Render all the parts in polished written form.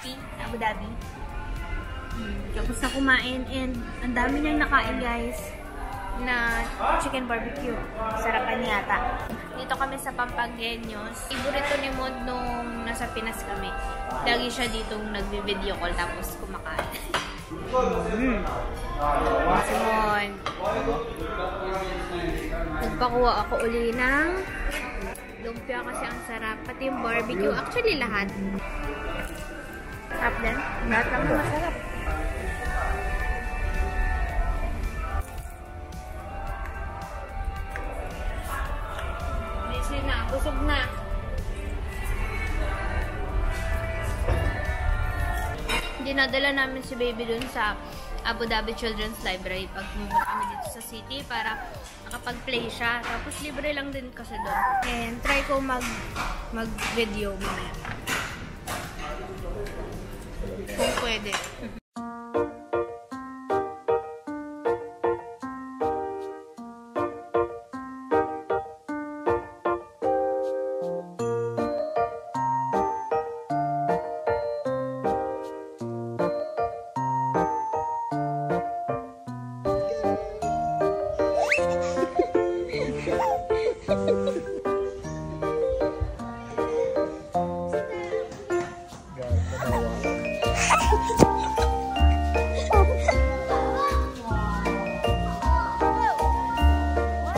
city, Abu Dhabi. Tapos na kumain and ang dami niyang nakain guys na chicken barbecue. Sarapan yata. Dito kami sa Pampangueños. Iborito ni Mod nung nasa Pinas kami. Lagi siya ditong nagbi-video call tapos kumakain. Simon. Nagpakuha ako uli ng lumpia kasi ang sarap. Pati yung barbecue. Actually lahat. Sarap din. Lahat lang masarap. Busog na. Dinadala namin si baby dun sa Abu Dhabi Children's Library pag pumunta kami dito sa city para makapag-play siya. Tapos libre lang din kasi doon. And try ko mag-video mamaya. Kung pwede.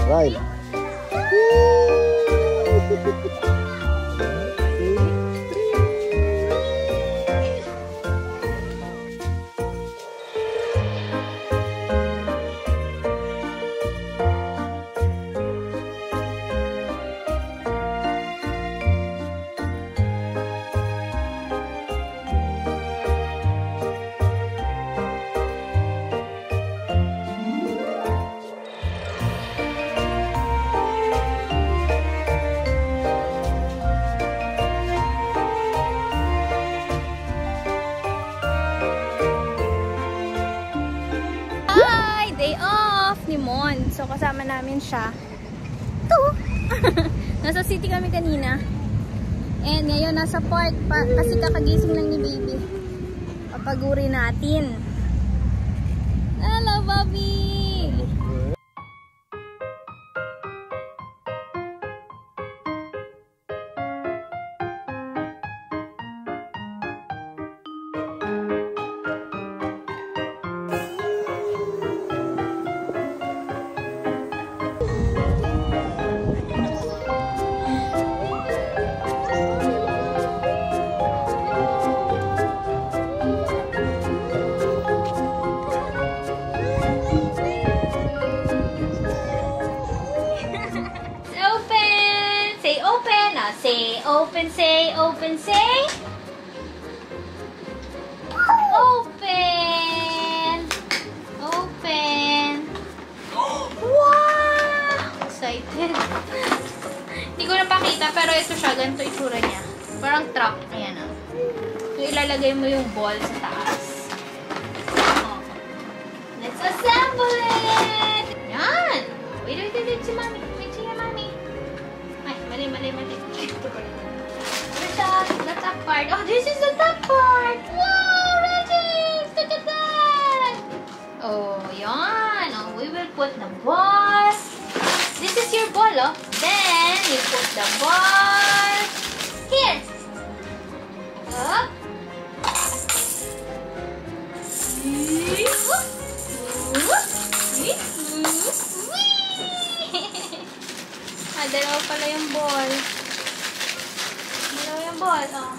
Right. So, kasama namin siya. Ito! Nasa city kami kanina. And ngayon, nasa park pa. Kasi kakagising lang ni baby. Papaguri natin. Hello, Bobby! Say open, say open, say open, open. Wow! Excited. Hindi ko napakita pero ito siya, ganito itsura niya. Parang truck, ayan ah. So ilalagay mo yung ball sa taas. Oh. Let's assemble it! Yan! Wait, si mami. Wait, siya mami. Ay, mali. The top part. Oh, this is the top part. Wow, Regis! Look at that! Oh, yan. Oh, we will put the ball. This is your ball, oh. Then, you put the ball here. Up. Dalawa pala yung ball. Dalawa yung ball, oh.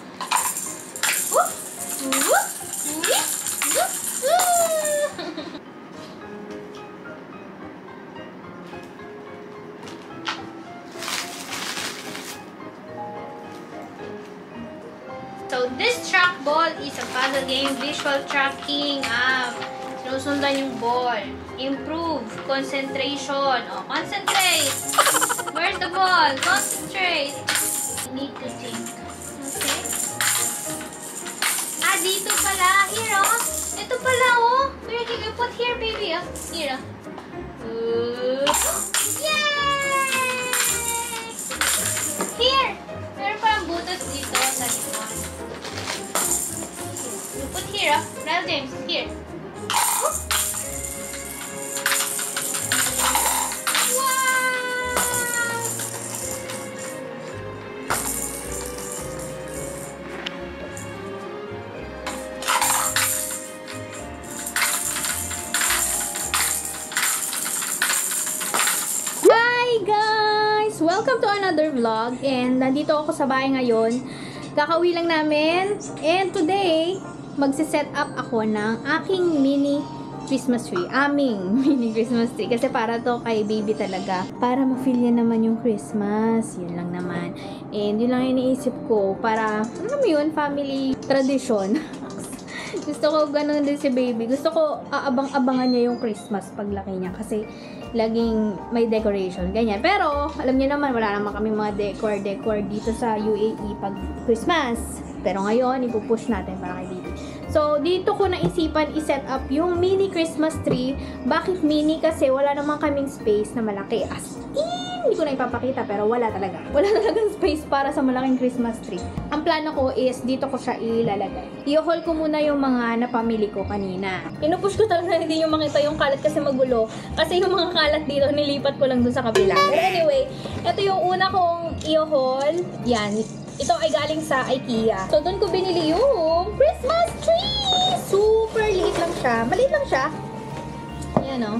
So, this trackball is a puzzle game visual tracking app. Sinusundan yung ball. Improve concentration. Oh, concentrate! Where's the ball? Concentrate! You need to think. Okay? Ah, dito pala. Here, oh. Ito pala, oh. Where can you put here, baby? Oh. Here, oh. Yay! Here! Meron parang butas dito sa likod. Here, Ral James, here. Welcome to another vlog, and nandito ako sa bahay ngayon. Kakauwi lang namin, and today magsiset up ako ng aking mini Christmas tree. Aming mini Christmas tree, kasi para to kay baby talaga, para ma-feel niya naman yung Christmas. Yun lang naman, and yun lang iniisip ko, para alam mo yun, family tradition. Gusto ko ganun din si baby. Gusto ko aabang-abangan niya yung Christmas paglaki niya, kasi laging may decoration, ganyan. Pero, alam niyo naman, wala naman kami mga decor dito sa UAE pag Christmas. Pero ngayon, ipupush natin para kay baby. So, dito ko naisipan i-set up yung mini Christmas tree. Bakit mini? Kasi wala naman kaming space na malaki. As in, hindi ko na ipapakita, pero wala talaga. Wala talagang space para sa malaking Christmas tree. Ang plano ko is, dito ko siya ilalagay. I-haul ko muna yung mga napamili ko kanina. Pinupush ko talaga hindi yung makita yung kalat kasi magulo. Kasi yung mga kalat dito, nilipat ko lang dun sa kabila. But anyway, ito yung una kong i-haul. Yan. Ito ay galing sa IKEA. So, doon ko binili yung Christmas tree! Super liit lang siya. Maliit lang siya. Ayan, o.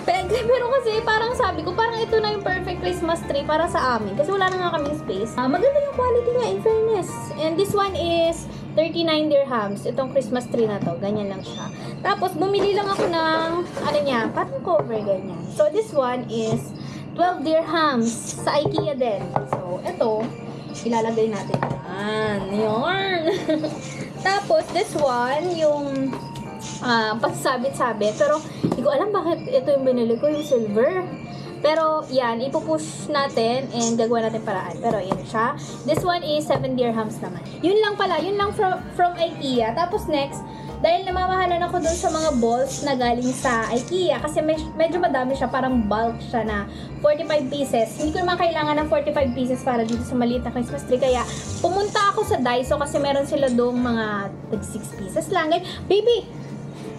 Pero kasi, parang sabi ko, parang ito na yung perfect Christmas tree para sa amin. Kasi wala na nga kaming space. Maganda yung quality niya, in fairness. And this one is 39 dirhams. Itong Christmas tree na to. Ganyan lang siya. Tapos, bumili lang ako ng, ano niya, parang cover, ganyan. So, this one is 12 dirhams sa IKEA din. So, ito, ilalagay natin. Yun. Tapos, this one, yung pagsabit-sabit. Pero, hindi ko alam bakit ito yung binili ko, yung silver. Pero, yan, ipupush natin and gagawa natin paraan. Pero, yun siya. This one is 7 dirhams naman. Yun lang pala. Yun lang from IKEA. Tapos, next, dahil namamahalan ako dun sa mga balls na galing sa IKEA, kasi medyo madami siya, parang bulk siya na 45 pieces. Hindi ko naman kailangan ng 45 pieces para dito sa maliit na Christmas tree. Kaya, pumunta ako sa Daiso kasi meron sila doong mga 6 pieces lang. Baby,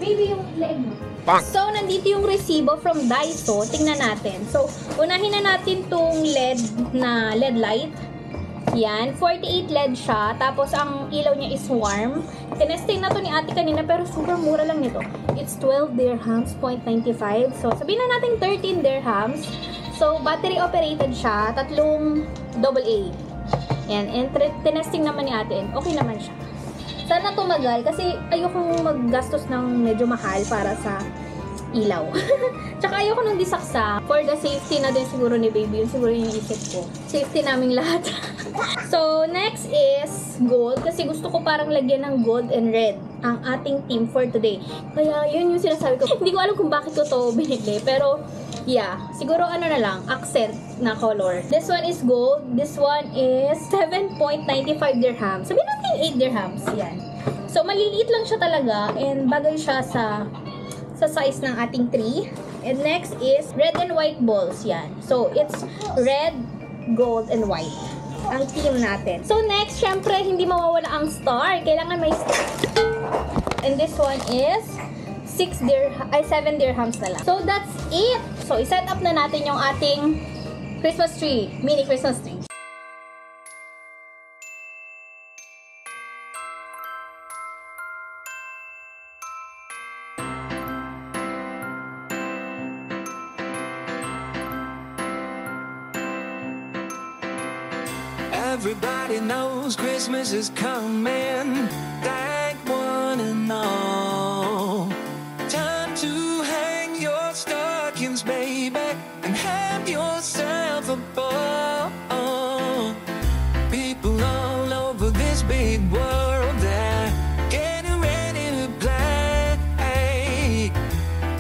yung leg mo. So, nandito yung resibo from Daiso. Tingnan natin. So, unahin na natin tong LED light. Yan, 48 LED siya. Tapos, ang ilaw niya is warm. Tinesting na to ni ate kanina, pero super mura lang nito. It's 12 dirhams, 0.95. So, sabihin na natin 13 dirhams. So, battery operated siya. 3 AA. Yan, and tinesting naman ni ate. Okay naman siya. Sana tumagal, kasi ayokong maggastos ng medyo mahal para sa ilaw. Tsaka ayoko nang disaksa. For the safety na din siguro ni baby, yun siguro yung isip ko. Safety naming lahat. So, next is gold. Kasi gusto ko parang lagyan ng gold and red ang ating theme for today. Kaya, yun yung sinasabi ko. Hindi ko alam kung bakit ko to binili. Pero, yeah. Siguro ano na lang, accent na color. This one is gold. This one is 7.95 dirhams. Sabihin natin 8 dirhams. Yan. So, maliliit lang siya talaga. And bagay siya sa size ng ating tree. And next is red and white balls. Yan. So, it's red, gold, and white ang theme natin. So, next, syempre, hindi mawawala ang star. Kailangan may star. And this one is 7 dirhams na lang. So, that's it. So, i-set up na natin yung ating Christmas tree. Mini Christmas tree. Everybody knows Christmas is coming. Thank one and all. Time to hang your stockings, baby, and have yourself a ball. People all over this big world, they're getting ready to play.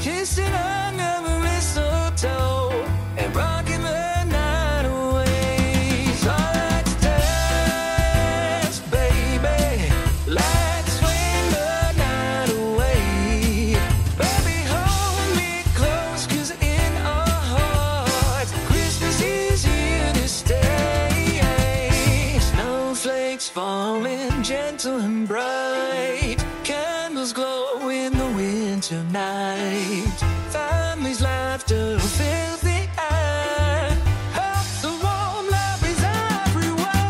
Kissing under the mistletoe and rocking the night away. So let's dance, baby. Let's swing the night away. Baby, hold me close, 'cause in our hearts Christmas is here to stay. Snowflakes falling gentle and bright. Candles glow in the winter night. Families' laughter fills the air. Hearts are warm, love is everywhere.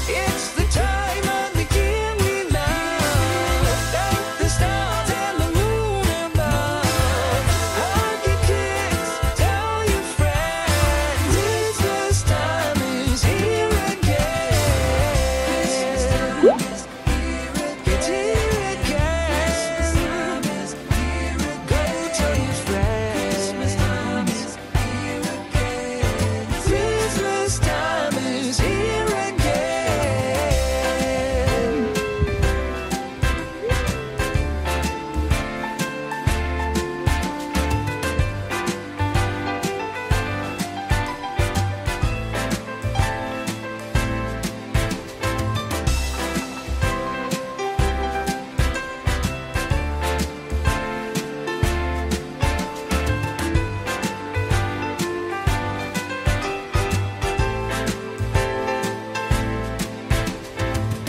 It's the time of the year we love. Thank the stars and the moon above. Hug your kids, tell your friends. Christmas time is here again. It's here again. Go tell your friends. Christmas time is here again. Christmas time is here again.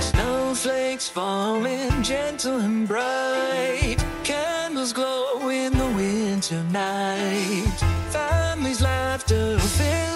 Snowflakes falling gentle and bright. Candles glow in the winter night. Families' laughter fills